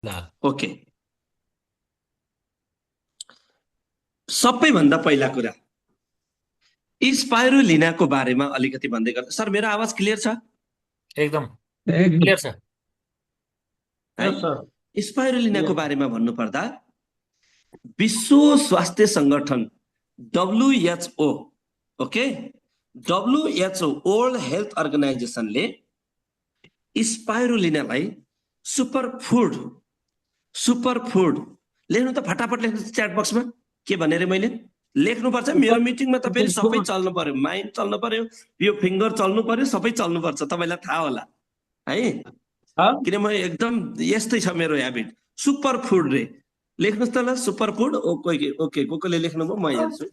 ल ओके, सबैभन्दा पहिला कुरा स्पाइरुलिनाको बारेमा अलिकति भन्दै गर्दा। सर, मेरो आवाज क्लियर छ एकदम एकदम क्लियर छ। है? Yes sir. स्पाइरुलिनाको क्लियर। बारेमा भन्नुपर्दा विश्व स्वास्थ्य संगठन WHO, okay, WHO world health अर्गनाइजेसनले स्पाइरुलिनालाई सुपरफुड लेख्नु त फटाफट लेख्नु च्याट बक्समा के भनेर मैले लेख्नुपर्छ। मेरो मिटिङमा त फेरि सबै चल्नु पर्यो, माइन्ड चल्नु पर्यो, यो फिङ्गर चल्नु पर्यो, सबै चल्नुपर्छ। तपाईँलाई थाहा होला है, किन म एकदम यस्तै छ मेरो ह्याबिट। सुपरफुड रे लेख्नुहोस् त ल, सुपरफुड। ओके ओके, कोले लेख्नुभयो म हेर्छु।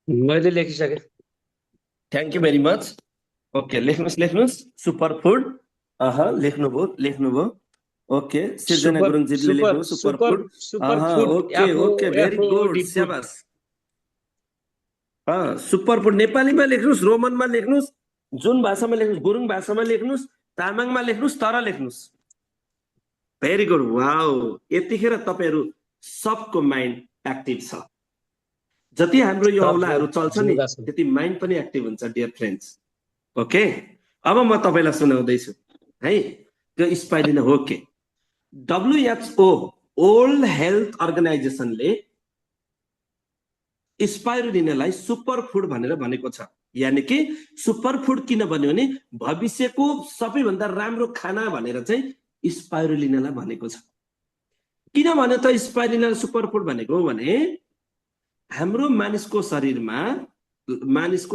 मैले लेखिसकेँ। Thank you very much. Okay, लेख्नुहोस् सुपरफुड। लेख्नुभयो। ओके, सृजना गुरुङजीले लेख्नु superfood. Okay okay, very good, स्याबास। सुपरफुड नेपालीमा लेख्नुहोस्, रोमनमा लेख्नुहोस्, जुन भाषामा लेख्नुहोस्, गुरुङ भाषामा लेख्नुहोस्, तामाङमा लेख्नुहोस्, तर लेख्नुहोस्। Very good, wow. यतिखेर तपाईहरु सबको माइन्ड एक्टिभ छ। जति हाम्रो यो औलाहरू चल्छ नि त्यति माइन्ड पनि एक्टिभ हुन्छ डियर फ्रेन्ड्स। ओके, अब म तपाईलाई सुनाउँदै छु है। त्यो स्पाइरुलिना हो के? WHO वर्ल्ड हेल्थ अर्गनाइजेसनले स्पाइरुलिनालाई सुपरफुड भनेर भनेको छ। यानी कि सुपरफुड किन भन्यो भने भविष्यको सबैभन्दा राम्रो खाना भनेर चाहिँ स्पाइरुलिनालाई भनेको छ। किन भन्यो त स्पाइरुलिना सुपरफुड भनेको भने हाम्रो मानिसको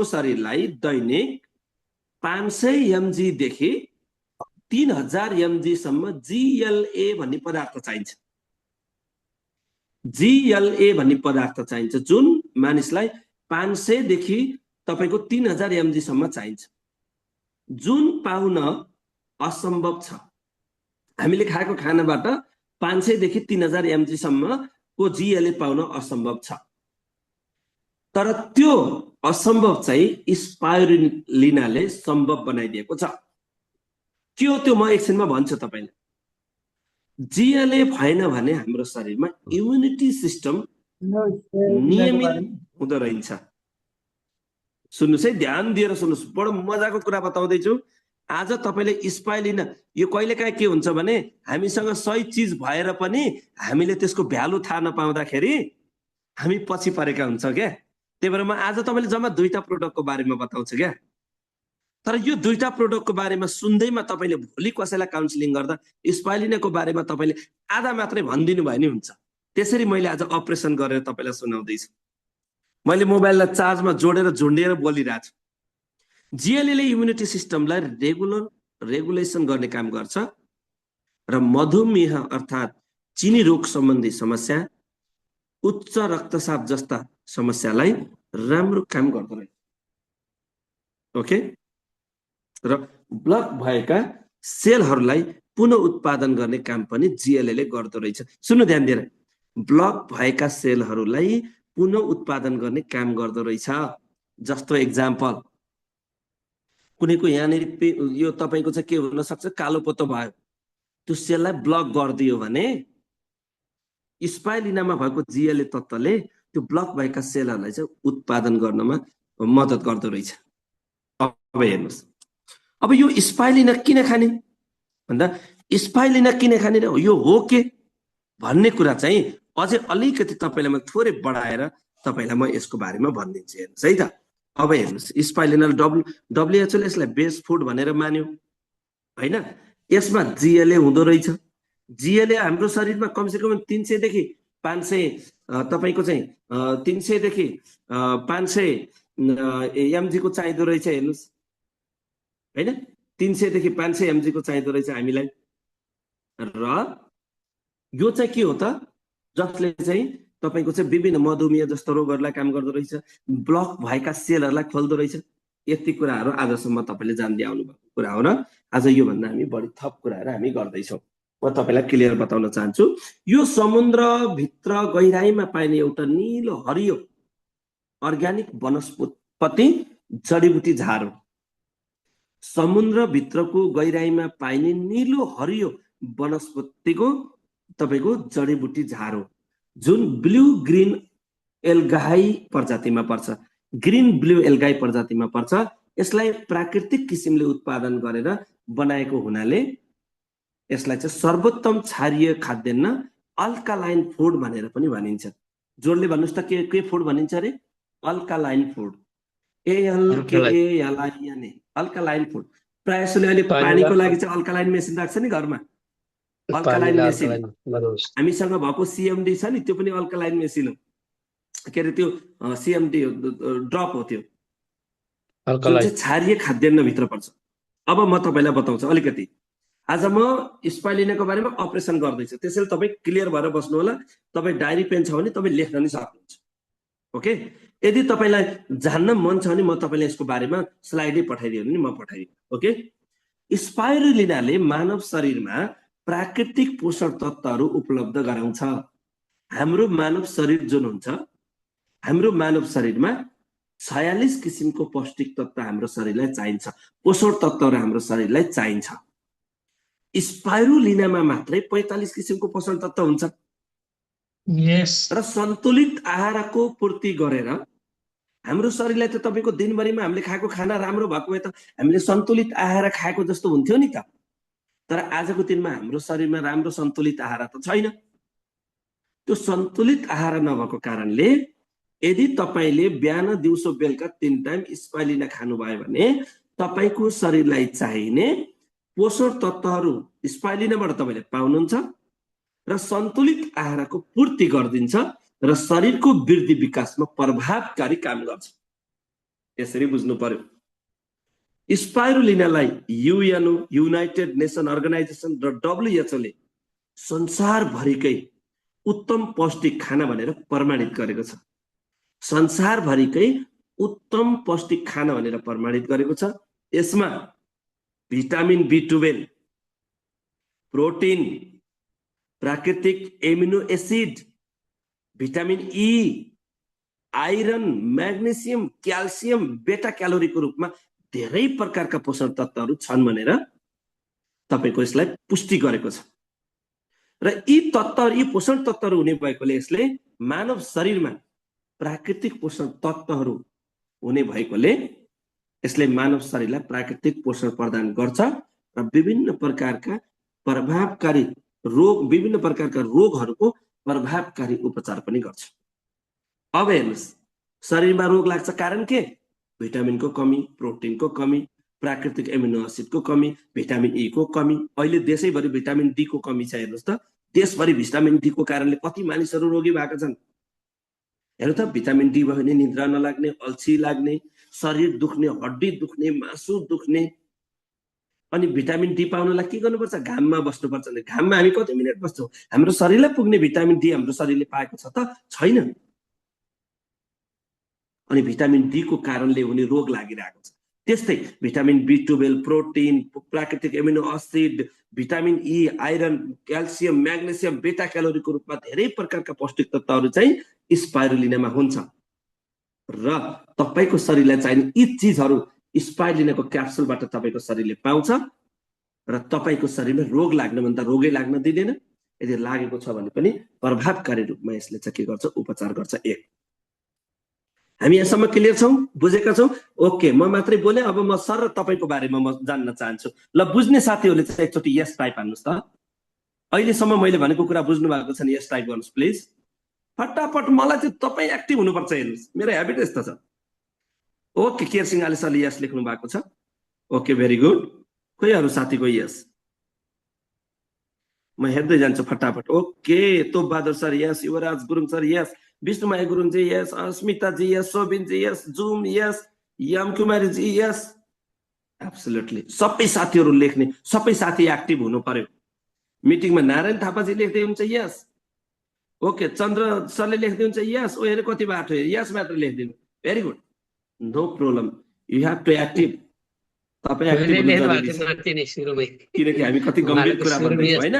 शरीरलाई दैनिक 500 mg देखि 3000 mg सम्म GLA भन्ने पदार्थ चाहिन्छ। GLA भन्ने पदार्थ चाहिन्छ, जुन मानिसलाई 500 देखि तपाईको 3000 mg सम्म चाहिन्छ, जुन पाउन असम्भव छ। हामीले खाएको खानाबाट 500 देखि 3000 mg सम्म को GLA पाउन असम्भव छ। तर त्यो असम्भव चाहिँ स्पाइरुलिनाले सम्भव बनाइदिएको छ। के हो त्यो म एकछिनमा भन्छु तपाईलाई। GLA भएन भने हाम्रो शरीरमा इम्युनिटी सिस्टम नियमित हुँदो रहन्छ। सुन्नुस् है, ध्यान दिएर सुन्नुस्, बडो मजाको कुरा बताउँदैछु आज तपाईले। स्पाइरुलिना यो कहिलेकाहीँ के हुन्छ भने हामीसँग सही चीज भएर पनि हामीले त्यसको भ्यालु थाहा नपाउँदाखेरि हामी पछि परेका हुन्छ क्या। त्यही भएर म आज तपाईले जम्मा 2टा प्रोडक्टको बारेमा बताउँछु क्या। तर यो 2टा प्रोडक्टको बारेमा सुन्दैमा तपाईले भोलि कसैलाई काउन्सिलिङ गर्दा स्पाइरुलिनाको बारेमा तपाईले आधा मात्रै भनिदिनु भयो नि हुन्छ। त्यसरी मैले आज अपरेसन गरेर तपाईलाई सुनाउँदै छु। मैले मोबाइललाई चार्जमा जोडेर झुन्डिएर बोलिरहेको छु। GLA ले इम्युनिटी सिस्टमलाई रेगुलेसन गर्ने काम गर्छ र मधुमेह अर्थात् चिनी रोग सम्बन्धी समस्या, उच्च रक्तचाप जस्ता समस्यालाई राम्रो काम गर्दो रहेछ। ओके, र ब्लक भएका सेलहरूलाई पुनः उत्पादन गर्ने काम पनि GLA ले गर्दो रहेछ। सुन्नु ध्यान दिएर, ब्लक भएका सेलहरूलाई पुनः उत्पादन गर्ने काम गर्दो रहेछ। जस्तो एक्जाम्पल, कुनैको यहाँनिर यो तपाईको चाहिँ के हुन सक्छ, कालो पोतो भयो, त्यो सेललाई ब्लक गरिदियो भने स्पाइरुलिनामा भएको GLA तत्त्वले त्यो ब्लक भएका सेलहरूलाई चाहिँ उत्पादन गर्नमा मद्दत गर्दो रहेछ। अब हेर्नुस्, अब यो स्पाइरुलिना किन खाने भन्दा स्पाइरुलिना किन खाने र यो हो के भन्ने कुरा चाहिँ अझै अलिकति तपाईलाई म थोरै बढाएर तपाईलाई म यसको बारेमा भनिदिन्छु। हेर्नुस् है त। अब हेर्नुस्, स्पाइरुलिना WHO ले यसलाई बेस्ट फुड भनेर मान्यो हैन। यसमा GLA हुँदो रहेछ। GLA हाम्रो शरीरमा कमसेकम 300 देखि 500 तपाईको चाहिँ 300 देखि 500 mg को चाहिदो रहेछ। हेर्नुस् हैन, 300 देखि 500 mg को चाहिदो रहेछ हामीलाई। र यो चाहिँ के हो त, जसले चाहिँ तपाईको चाहिँ विभिन्न मधुमेह जस्तो रोगहरूलाई काम गर्दो रहेछ, ब्लक भएका सेलहरूलाई खोल्दो रहेछ। यति कुराहरू आजसम्म तपाईले जान्दै आउनु भएको कुरा हो र आज यो भन्दा हामी बढी थप कुराहरू हामी गर्दै छौं। म तपाईलाई क्लियर बताउन चाहन्छु, यो समुद्र भित्र गहिराईमा पाइने एउटा नीलो हरियो अर्ग्यानिक वनस्पति जडीबुटी झार हो। समुद्र भित्रको गहिराईमा पाइने नीलो हरियो वनस्पतिको तपाईको जडीबुटी झार हो, जुन ब्लू ग्रीन एल्गाई प्रजातिमा पर्छ। ग्रीन ब्लू एल्गाई प्रजातिमा पर्छ। यसलाई प्राकृतिक किसिमले उत्पादन गरेर बनाएको हुनाले यसलाई चाहिँ सर्वोत्तम क्षारीय खाद्यान्न अल्कालाइन फुड भनेर पनि भनिन्छ। जोडले भन्नुस् त के फुड भनिन्छ रे? Alkaline food. ALKALIN alkaline food. प्रायः जसोले अहिले पानीको लागि चाहिँ अल्कालाइन मेसिन राख्छ नि घरमा। अल्कालाइन मेसिन हामीसँग भएको CMD छ नि, त्यो पनि अल्कालाइन मेसिन हो। के अरे त्यो CMD ड्रप हो, त्यो जुन चाहिँ क्षारीय खाद्यान्न भित्र पर्छ। अब म तपाईलाई बताउँछु अलिकति। आज म स्पाइलिनाको बारेमा अपरेसन गर्दैछु, त्यसैले तपाई क्लियर भएर बस्नु होला। तपाई डायरी पेन छ भने तपाई लेख्न नि सक्नुहुन्छ। ओके, यदि तपाईलाई जान्न मन छ भने म तपाईलाई यसको बारेमा स्लाइडै पठाइदियो भने म पठाइदिन्छु। ओके, स्पाइरुलिनाले मानव शरीरमा प्राकृतिक पोषण तत्त्वहरू उपलब्ध गराउँछ। हाम्रो मानव शरीर जुन हुन्छ, हाम्रो मानव शरीरमा 46 किसिमको पौष्टिक तत्त्व हाम्रो शरीरलाई चाहिन्छ, पोषण तत्त्वहरू हाम्रो शरीरलाई चाहिन्छ। स्पाइरुलिनामा मात्रै 45 किसिमको पोषण तत्त्व हुन्छ। र सन्तुलित आहारको पूर्ति गरेर हाम्रो शरीरलाई त तपाईको दिनभरिमा हामीले खाएको खाना राम्रो भएको भए त हामीले सन्तुलित आहार खाएको जस्तो हुन्थ्यो नि त। तर आजको दिनमा हाम्रो शरीरमा राम्रो सन्तुलित आहार त छैन। त्यो सन्तुलित आहार नभएको कारणले यदि तपाईले बिहान दिउँसो बेलुका 3 टाइम स्पाइलिना खानुभयो भने तपाईको शरीरलाई चाहिने पोषण तत्त्वहरू स्पाइलिनाबाट तपाईले पाउनुहुन्छ र सन्तुलित आहारको पूर्ति गरिदिन्छ र शरीरको वृद्धि विकासमा प्रभावकारी काम गर्छ। यसरी बुझ्नु पर्यो। स्पाइरुलिनालाई UNO युनाइटेड नेसन अर्गनाइजेसन र WHO ले संसारभरिकै उत्तम पौष्टिक खाना भनेर प्रमाणित गरेको छ। संसारभरिकै उत्तम पौष्टिक खाना भनेर प्रमाणित गरेको छ। यसमा भिटामिन B12, प्रोटिन, प्राकृतिक amino acid, vitamin E, iron, magnesium, calcium, बेटा क्यालोरीको रूपमा धेरै प्रकारका पोषण तत्त्वहरू छन् भनेर तपाईको यसलाई पुष्टि गरेको छ। र यी तत्त्वहरू, यी पोषण तत्त्वहरू हुने भएकोले यसले मानव शरीरमा प्राकृतिक पोषण तत्त्वहरू हुने भएकोले यसले मानव शरीरलाई प्राकृतिक पोषण प्रदान गर्छ र विभिन्न प्रकारका प्रभावकारी रोग, विभिन्न प्रकारका रोगहरूको प्रभावकारी उपचार पनि गर्छ। अब हेर्नुस्, शरीरमा रोग लाग्छ कारण के? भिटामिनको कमी, प्रोटिनको कमी, प्राकृतिक एमिनो एसिडको कमी, भिटामिन E को कमी। अहिले देशैभरि भिटामिन D को कमी छ। हेर्नुस् त, देशभरि भिटामिन D को कारणले कति मानिसहरू रोगी भएका छन्। हेर्नु त, भिटामिन D भयो भने निद्रा नलाग्ने, अल्छी लाग्ने, शरीर दुख्ने, हड्डी दुख्ने, मासु दुख्ने। अनि भिटामिन D पाउनलाई के गर्नुपर्छ? घाममा बस्नुपर्छ। घाममा हामी कति मिनेट बस्छौँ? हाम्रो शरीरलाई पुग्ने भिटामिन D हाम्रो शरीरले पाएको छ त? छैन। अनि भिटामिन D को कारणले हुने रोग लागिरहेको छ। त्यस्तै भिटामिन B12, प्रोटिन, प्राकृतिक amino acid, vitamin E, iron, calcium, magnesium, बेटा क्यालोरीको रूपमा धेरै प्रकारका पौष्टिक तत्त्वहरू चाहिँ स्पाइरुलिनामा हुन्छ। र तपाईको शरीरलाई चाहिने यी चीजहरू स्पाइरुलिनाको क्याप्सुलबाट तपाईको शरीरले पाउँछ र तपाईको शरीरमा रोग लाग्न भन्दा रोगै लाग्न दिँदैन। यदि लागेको छ भने पनि प्रभावकारी रूपमा यसले चाहिँ के गर्छ? उपचार गर्छ। एक, हामी यहाँसम्म क्लियर छौं? बुझेका छौं? ओके, म मात्रै बोले। अब म सर तपाईको बारेमा म जान्न चाहन्छु। ल, बुझ्ने साथीहरूले चाहिँ एकचोटि यस टाइप हान्नुस् त। अहिलेसम्म मैले भनेको कुरा बुझ्नु भएको छ नि? यस टाइप गर्नुस् प्लिज। फटाफट। मलाई चाहिँ तपाई एक्टिभ हुनुपर्छ। हेर्नुस्, मेरो ह्याबिट यस्तो छ। ओके, केयर सिंह सरले यस लेख्नु भएको छ। Okay, very good. खोइ अरु साथीको यस? म हेर्दै जान्छु फटाफट। ओके, तोप बहादुर सर यस, युवराज गुरुङ सर यस, विष्णुमाया गुरुङ जी यस, अस्मिता जी यस, सोबिन जी यस, जुम यस, यम कुमारी जी यस। एब्सोल्युटली सबै साथीहरु लेख्ने, सबै साथी एक्टिभ हुनु पर्यो। मिटिङमा नारायण थापाजी लेख्दै हुन्छ यस। ओके, चन्द्र सरले लेख्दै हुन्छ यस। ओ हेरे कति बाटो, यस मात्र लेख्दिनु। Very good, no problem, you have to active. तपाई एक्टिभ हुनु जरुरी छ, किनकि हामी कति गम्भीर कुरा भन्दैछौँ हैन?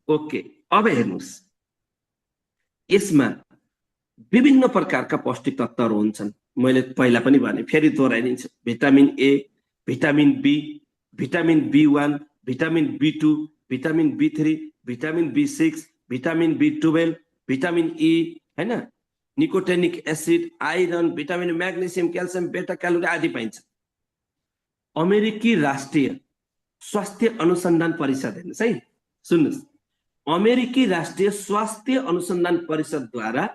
ओके, अब हेर्नुस्, यसमा विभिन्न प्रकारका पौष्टिक तत्त्वहरू हुन्छन्। मैले पहिला पनि भने, फेरि दोहोऱ्याइदिन्छु। Vitamin A, vitamin B, vitamin B1, vitamin B2, vitamin B3, vitamin B6, vitamin B12, vitamin E, हैन, nicotinic acid, iron, vitamin magnesium, calcium, beta calorie आदि पाइन्छ। अमेरिकी राष्ट्रिय स्वास्थ्य अनुसन्धान परिषद, हेर्नुहोस् है, सुन्नुहोस्, अमेरिकी राष्ट्रिय स्वास्थ्य अनुसन्धान परिषदद्वारा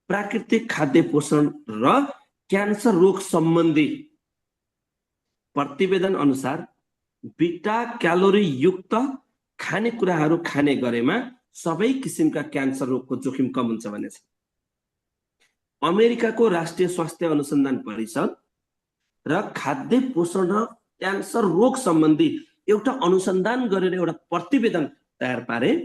प्राकृतिक खाद्य पोषण र क्यान्सर रोग सम्बन्धी प्रतिवेदन अनुसार बीटा क्यालोरी युक्त खानेकुराहरू खाने गरेमा सबै किसिमका क्यान्सर रोगको जोखिम कम हुन्छ भनेछ। अमेरिकाको राष्ट्रिय स्वास्थ्य अनुसन्धान परिषद र खाद्य पोषण र क्यान्सर रोग सम्बन्धी एउटा अनुसन्धान गरेर एउटा प्रतिवेदन तयार पारे।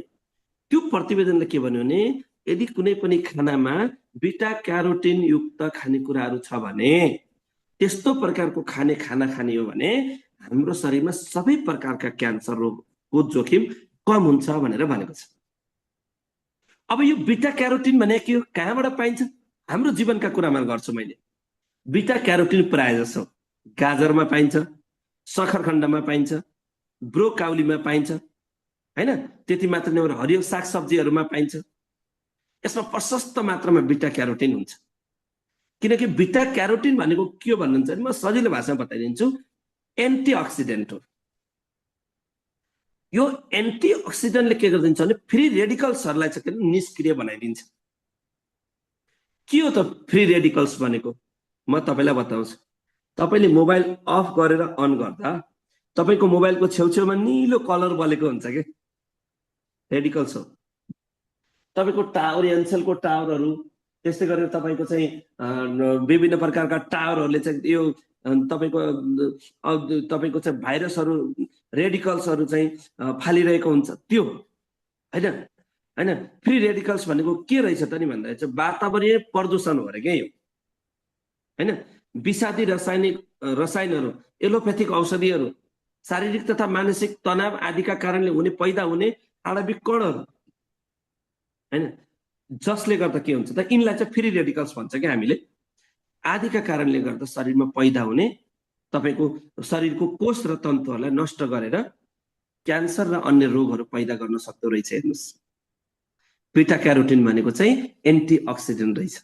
त्यो प्रतिवेदनले के भन्यो भने यदि कुनै पनि खानामा बीटा क्यारोटिन युक्त खानेकुराहरू छ भने, त्यस्तो प्रकारको खाना खाने हो भने हाम्रो शरीरमा सबै प्रकारका क्यान्सर रोगको जोखिम कम हुन्छ भनेर भनेको छ। अब यो बीटा क्यारोटिन भने के हो, कहाँबाट पाइन्छ? हाम्रो जीवनका कुरामा गर्छु मैले। बीटा क्यारोटिन प्राय जसो गाजरमा पाइन्छ, सखरखण्डमा पाइन्छ, ब्रोकाउलीमा पाइन्छ, हैन, त्यति मात्र नभएर हरियो सागसब्जीहरूमा पाइन्छ। यसमा प्रशस्त मात्रामा बीटा क्यारोटिन हुन्छ। किनकि बीटा क्यारोटिन भनेको के हो भन्नुहुन्छ भने म सजिलो भाषामा बताइदिन्छु, एन्टिअक्सिडेन्ट हो। यो एन्टिअक्सिडेन्टले के गरिदिन्छ भने फ्री रेडिकल्सहरूलाई चाहिँ निष्क्रिय बनाइदिन्छ। के हो त फ्री रेडिकल्स भनेको? म तपाईलाई बताउँछु। तपाईले मोबाइल अफ गरेर अन गर्दा तपाईको मोबाइलको छेउछेउमा नीलो कलर बलेको हुन्छ के, रेडिकल्स हो। तपाईको टावर, एनसेलको टावरहरू, त्यस्तै गरेर तपाईको चाहिँ विभिन्न प्रकारका टावरहरूले चाहिँ यो तपाईको चाहिँ भाइरसहरू, रेडिकल्सहरू चाहिँ फालिरहेको हुन्छ, त्यो हैन। हैन, फ्री रेडिकल्स भनेको के रहेछ त नि भन्दा चाहिँ वातावरणीय प्रदूषण हो रे के यो, हैन। विषादी रसायनहरू, एलोप्याथिक औषधिहरू, शारीरिक तथा मानसिक तनाव आदिका कारणले हुने पैदा हुने आणविक कणहरू, हैन, जसले गर्दा के हुन्छ त, यिनलाई चाहिँ फ्री रेडिकल्स भन्छ क्या हामीले। आदिका कारणले गर्दा शरीरमा पैदा हुने तपाईको शरीरको कोष र तन्तुहरूलाई नष्ट गरेर क्यान्सर र अन्य रोगहरू पैदा गर्न सक्दो रहेछ। हेर्नुहोस्, बीटा क्यारोटिन भनेको चाहिँ एन्टिअक्सिडेन्ट रहेछ।